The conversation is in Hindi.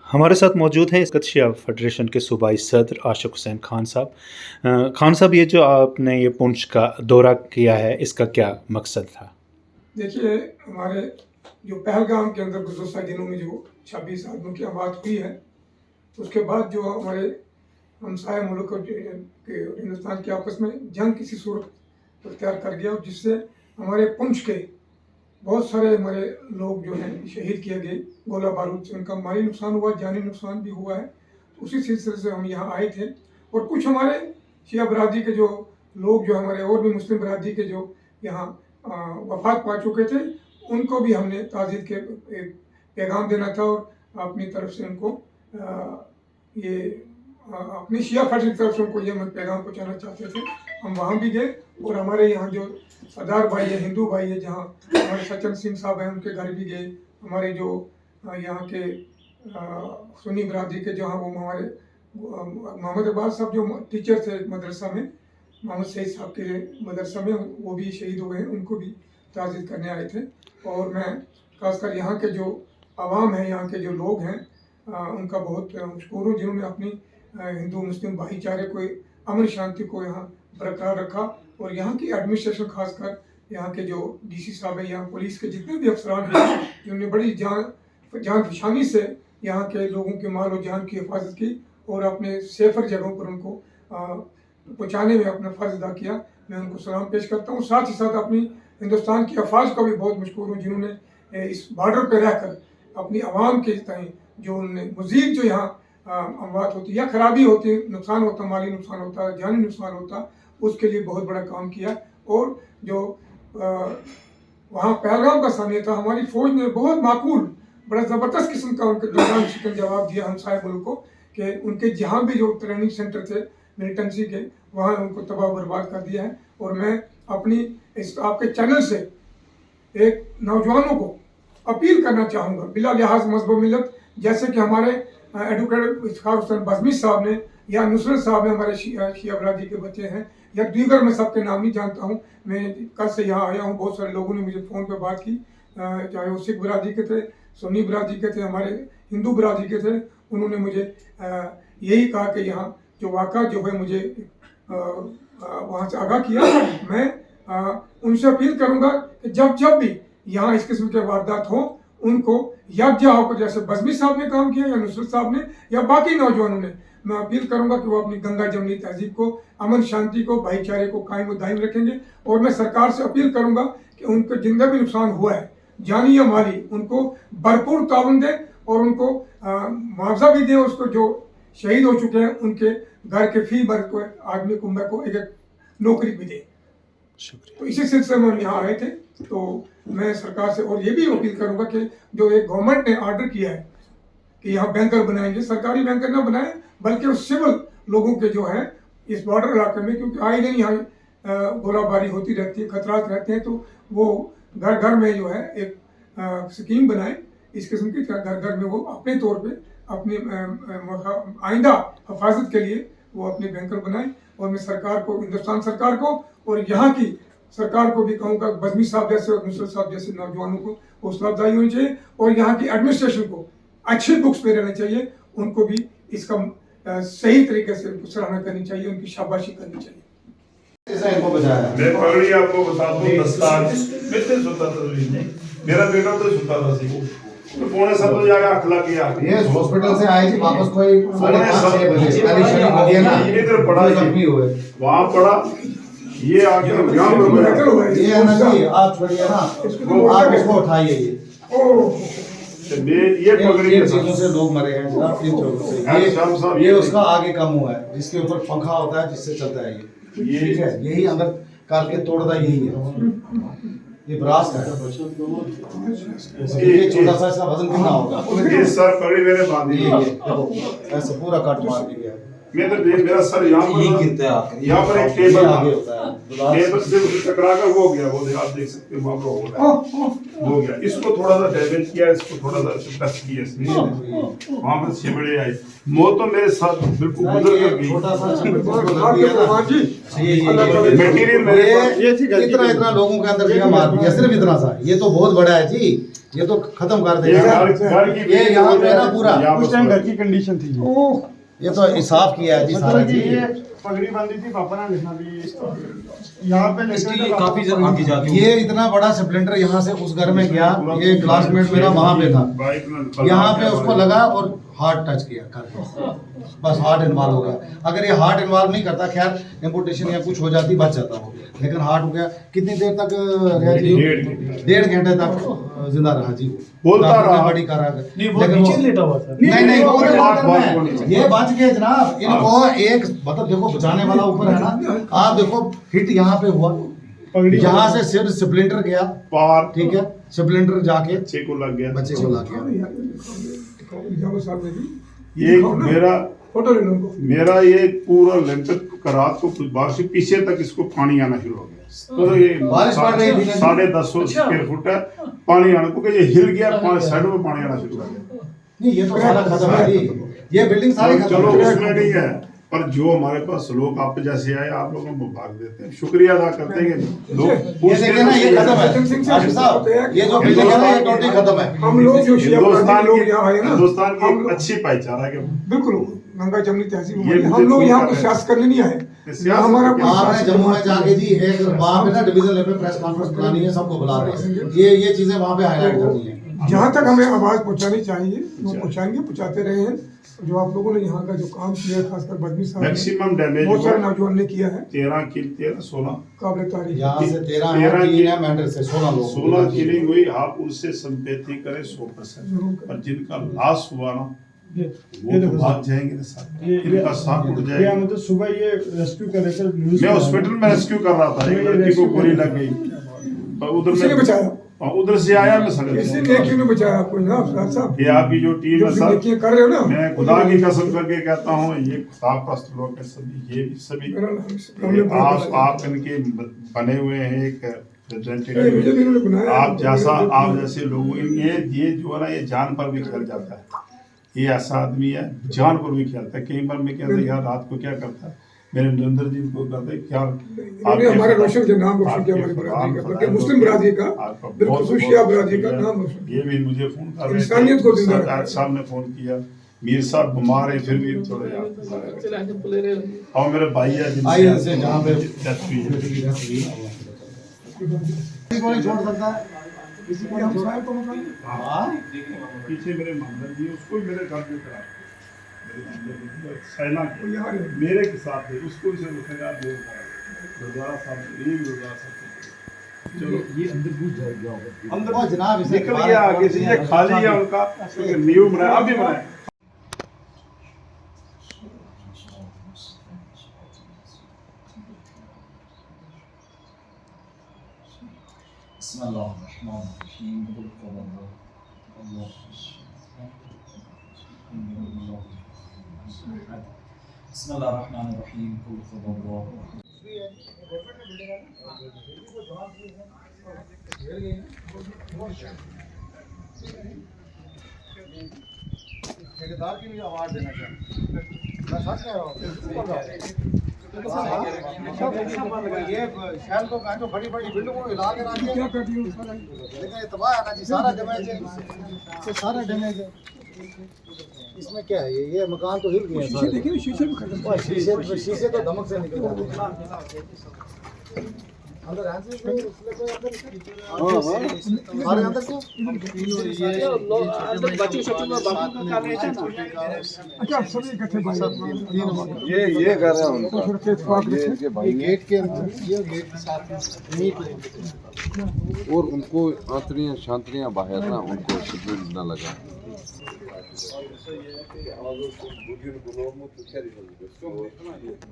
हमारे साथ मौजूद हैं इसकत शिया फेडरेशन के सूबाई सदर आशिक हुसैन खान साहब। खान साहब, ये जो आपने ये पुंछ का दौरा किया है, इसका क्या मकसद था? देखिए, हमारे जो पहलगाम के अंदर गुज़श्ता दिनों में जो 26 आदमियों की आबाद हुई है, उसके बाद जो हमारे हमसाया मुल्क के हिंदुस्तान के आपस में जंग किसी सूरत अख्तियार कर गया, और जिससे हमारे पुंछ के बहुत सारे हमारे लोग जो हैं शहीद किए गए गोला बारूद से। उनका माली नुकसान हुआ, जानी नुकसान भी हुआ है। तो उसी सिलसिले से हम यहाँ आए थे, और कुछ हमारे शिया बरादरी के जो लोग जो हमारे और भी मुस्लिम बरादरी के जो यहाँ वफात पा चुके थे, उनको भी हमने ताज़ीद के एक पैगाम देना था, और अपनी तरफ से उनको अपनी शिया फेडरेशन की तरफ से उनको ये पैगाम पहुँचाना चाहते थे। हम वहाँ भी गए, और हमारे यहाँ जो सरदार भाई है, हिंदू भाई है, जहाँ हमारे सचिन सिंह साहब हैं, उनके घर भी गए। हमारे जो यहाँ के सुन्नी बरादरी के जहाँ वो हमारे मोहम्मद अब्बास साहब जो टीचर थे मदरसा में, मोहम्मद सईद साहब के मदरसा में, वो भी शहीद हुए हैं, उनको भी ताज़ीद करने आए थे। और मैं खासकर यहाँ के जो आवाम है, यहाँ के जो लोग हैं, उनका बहुत मशकूर हूँ, जिन्होंने अपनी हिंदू मुस्लिम भाईचारे को, अमन शांति को यहाँ बरकरार रखा। और यहाँ की एडमिनिस्ट्रेशन, खासकर यहाँ के जो डीसी साहब है, यहाँ पुलिस के जितने भी अफसरान हैं, जिन्होंने बड़ी जान फशानी से यहाँ के लोगों के माल और जान की हिफाजत की, और अपने सेफर जगहों पर उनको पहुँचाने में अपना फ़र्ज़ अदा किया। मैं उनको सलाम पेश करता हूँ। साथ ही साथ अपनी हिंदुस्तान की अफवाज का भी बहुत मशकूर हूँ, जिन्होंने इस बॉर्डर पर रहकर अपनी आवाम के तय जो उन्हें मज़ीद जो यहाँ अमवात होती या खराबी होती, नुकसान होता, माली नुकसान होता, जानी नुकसान होता, उसके लिए बहुत बड़ा काम किया। और जो वहाँ पहलगाम का सामने था, हमारी फ़ौज ने बहुत माकूल, बड़ा ज़बरदस्त किस्म का उनके दौरान शिकन जवाब दिया हमसाया मुल्क को, कि उनके जहाँ भी जो ट्रेनिंग सेंटर थे मिलिटेंसी के, वहाँ उनको तबाह बर्बाद कर दिया है। और मैं अपनी इस आपके चैनल से एक नौजवानों को अपील करना चाहूँगा, बिला लिहाज मजहब मिलत, जैसे कि हमारे एडवोकेट इफ्तिखार हुसैन बज़मी साहब ने, या नुसरत साहब ने, हमारे शिया बरादरी के बच्चे हैं, या दीगर, मैं सबके नाम नहीं जानता हूँ। मैं कल से यहाँ आया हूँ, बहुत सारे लोगों ने मुझे फ़ोन पर बात की, चाहे वो सिख बरादरी के थे, सुन्नी बरादरी के थे, हमारे हिंदू बरादरी के थे। उन्होंने मुझे यही कहा कि यहाँ जो वाक़ा जो है, मुझे वहाँ से आगाह किया। मैं उनसे अपील करूँगा कि जब भी यहाँ इस किस्म के वारदात हों, उनको यकजा होकर, जैसे बज़मी साहब ने काम किया, या नुसरत साहब ने, या बाकी नौजवानों ने, मैं अपील करूँगा कि वो अपनी गंगा जमनी तहजीब को, अमन शांति को, भाईचारे को कायम और दायम रखेंगे। और मैं सरकार से अपील करूँगा कि उनको जिनका भी नुकसान हुआ है, जानी या माली, उनको भरपूर ताउन दें, और उनको मुआवजा भी दें। उसको जो शहीद हो चुके हैं, उनके घर के फी बर को आदमी कुंबे को एक नौकरी भी दें। शुक्रिया। तो इसी सिलसिले में हम यहाँ आए थे। तो मैं सरकार से और ये भी अपील करूँगा कि जो एक गवर्नमेंट ने ऑर्डर किया है कि यहाँ बैंकर बनाएंगे, सरकारी बैंकर ना बनाएं, बल्कि उस सिविल लोगों के जो है इस बॉर्डर इलाके में, क्योंकि आए दिन यहाँ गोलाबारी होती रहती है, खतरात रहते हैं, तो वो घर घर में जो है एक स्कीम बनाए इस किस्म की, घर घर में वो अपने तौर पे अपनी आइंदा हिफाजत के लिए वो अपने बैंकर बनाए। और मैं सरकार को, हिंदुस्तान सरकार को और यहाँ की सरकार को भी कहूँगा, बज़मी साहब जैसे और नुसरत साहब जैसे नौजवानों को हौसला अफजाई होनी चाहिए, और यहाँ की एडमिनिस्ट्रेशन को अच्छे बुक्स पे रहना चाहिए। उनको भी इसका सही तरीके से सराहना करनी चाहिए, उनकी शाबाशी करनी चाहिए। मैं पगड़ी आपको बता दूं, दस्तार मैं तो सुनता था, मेरा बेटा तो सुनता था सी, तो पौने 7 बजे आके आँख लग गया। ये हॉस्पिटल से आए थे वापस कोई 5:30-6 बजे, ना इधर पड़ा, जख्मी हुए, वहाँ पड़ा, ये आके यहाँ पर ये ना जी, आप छोड़िए ना, आप इसको उठाइए। ये पगड़ी इन चीजों से लोग मरे हैं जनाब, इन चीजों से। ये उसका आगे कम हुआ है, जिसके ऊपर पंखा होता है, जिससे चलता है ये, ठीक है, यही अंदर करके तोड़ता यही है, ये ब्रास का है। ये छोटा सा इसका वजन कितना होगा? ये सर पगड़ी मैंने बांधी है, देखो ऐसे पूरा कट मार दिया है। मैं तो मेरा सर यहाँ पर एक टेबल आगे होता है, टेबल से टकरा कर वो गया, वो आप देख सकते हो वहाँ पर हो गया। इसको थोड़ा सा डैमेज किया, इसको थोड़ा सा टच किया इसने, वहाँ पर छिबड़े आए, मौत तो मेरे साथ बिल्कुल गुजर कर गई। छोटा सा मटेरियल मेरे इतना लोगों के अंदर मार दिया, सिर्फ इतना सा, ये तो बहुत बड़ा है जी। ये तो खत्म कर ये देगा। घर की ये यहाँ पे ना पूरा यहाँ उस टाइम पर घर की कंडीशन थी ये। ओह ये तो साफ किया है जी सारा मतलब कि जी। ये पगड़ी बांधी थी पापा ने लिखा भी यहाँ पे इसकी काफी ज्यादा आगे जाती है। ये इतना बड़ा स्प्लेंडर यहाँ से उस घर में गया, ये क्लासमेट मेरा वहाँ पे था, यहाँ पे उसको लगा और हार्ट टच किया करके, बस हार्ट इन्वॉल्व हो गया। अगर ये हार्ट इन्वॉल्व नहीं करता खैर एम्पुटेशन या कुछ हो जाती, बच जाता वो, लेकिन हार्ट हो गया। कितनी देर तक रहा जी? 1.5 घंटे तक जिंदा रहा जी। बोलता डॉक्टर ने रहा। बड़ी करा नहीं वो लेकिन नीचे लेटा हुआ था। नहीं वो तो बात अंदर में बोलनी है। ये बच गए जनाब। इनको एक मतलब देखो बचाने वाला ऊपर है ना, आप देखो हिट यहाँ पे हुआ, पगड़ी यहाँ से सिर स्प्लिंटर गया, पार ठीक है, स्प्लिंटर जाके बच्चे को लग गया। बच्चे को लग गया। जाओ साहब जी, ये मेरा फोटो ले लो उनको। मेरा ये पूरा लेंटर रात को कुछ बार से पीछे तक इसको पानी आना शुरू हो गया। तो ये बारिश पड़ रही थी ना? 1050 स्क्वायर फुट है, पानी आना क्योंकि ये हिल गया, पानी साइड में पानी आना शुरू हो गया। नहीं ये तो सारा खत्म है जी, ये बिल्डिंग सारी खत्म चलो है। उसमें नहीं है, पर जो हमारे पास लोग आप जैसे आए, आप लोगों को भाग देते हैं, शुक्रिया अदा करते हैं कि लोग ये देखिए ना, ये खत्म है आशिफ साहब, ये जो बिल्डिंग है ना ये टोटली खत्म है। हम लोग जो शिया हिंदुस्तान लोग की यहाँ आए ना, हिंदुस्तान की हम एक अच्छी पहचान है कि बिल्कुल गंगा जमनी तहसील ये में मुझे हम लोग फोन यहाँ कर को रहे हैं। शास करने नहीं आए। सियासत यहाँ हमारा के कोई आपने शास जम्मू में करना जाके जी एक वहाँ पे ना डिवीजन लेवल पे प्रेस कॉन्फ्रेंस बुलानी है, सबको बुला रहे हैं, ये चीजें वहाँ पे हाईलाइट करनी है। जहाँ तक हमें आवाज पहुँचानी चाहिए वो पहुँचाएंगे, पहुँचाते रहे हैं। जो आप लोगों ने यहाँ का जो काम किया है, खासकर बदमी साहब ने, मैक्सिमम डैमेज बहुत सारे नौजवान ने किया है, 16 काबिल तारीफ। यहाँ से 13 13 है, की- 3 है मेंढर से 16 लोग। 16 किलिंग हुई। आप उनसे संपेति करें 100%, जरूर करें। और जिनका लॉस हुआ ना ये वो तो देखो भाग जाएंगे ना साहब, ये इनका साथ उठ ये जाएगा। हम तो सुबह ये रेस्क्यू कर रहे थे न्यूज़ मैं में हॉस्पिटल में रेस्क्यू कर रहा था, एक लड़की को गोली लग गई, पर उधर किसी ने में बचाया, उधर से आया मैं किसी सगल। ने क्यों नहीं बचाया आपको ना अफसर साहब? ये आपकी जो टीम जो है भी सर, नेकियां कर रहे हो ना, मैं खुदा की कसम करके कहता हूँ, ये खुदा प्रस्त लोग हैं सभी, ये भी सभी, मेरा नाम ये है- आप इनके बने हुए हैं एक ये मुझे रिप्रेजेंटेटिव। भी इन्होंने बनाया। आप जैसा आप जैसे लोग, ये जो है ना, ये जान पर भी खेल जाता है। ये ऐसा आदमी है जान पर भी खेलता है। कई बार मैं कहता यार रात को क्या करता है, मेरे नरेंद्र जी को करते क्या इन्होंने हमारे रोशन के नाम रोशन किया, हमारी बरादरी का, बल्कि मुस्लिम बरादरी का, बिल्कुल शिया बरादरी का नाम रोशन ये भी मुझे फोन कर रहे थे। इंसानियत को जिंदा रखा है। आज साहब ने फोन किया, मीर साहब बीमार है, फिर भी थोड़े यार और मेरे भाई है आइए से जहाँ पे डेथ हुई है। किसी को नहीं छोड़ सकता है, किसी को नहीं छोड़ सकता। हाँ पीछे मेरे मामला जी, उसको भी मेरे घर में करा, सैना वो यहाँ रहे। मेरे के साथ थे, उसको भी से उठेगा गुरुद्वारा साहब, ये भी गुरुद्वारा साहब। चलो ये अंदर घुस जाएगा। अंदर वो जनाब इसे निकल गया आगे से, ये खाली है उनका, न्यू बनाया, अभी बनाया। बिस्मिल्लाहिर्रहमानिर्रहीम। बिस्मिल्लाहिर्रहमानिर्रहीम। ठेकेदार के लिए अवार्ड देना चाहिए। मैं सच कह रहा हूँ। ये शहर को कहा जो बड़ी बड़ी बिल्डिंगों को हिला के रख दिया। क्या कर दिया सारा? लेकिन ये तबाह है ना जी, सारा डैमेज है, ये सारा डैमेज है। इसमें क्या है, ये मकान तो हिल गया है शीशे सारे। देखिए ना, शीशे भी खत्म। और शीशे तो धमक से निकल जाते हैं। अंदर आंसर को इसलिए कोई अंदर सारे अंदर क्यों? अच्छा सभी इकट्ठे भाई ये कर रहा हूँ तो फिर के इत्तेफाक ये रखे। इनके भाई हैं। गेट के ये गेट के साथ में और उनको आंतरियां शांतरियां बाहर ना उनको सिग्नल ना लगा।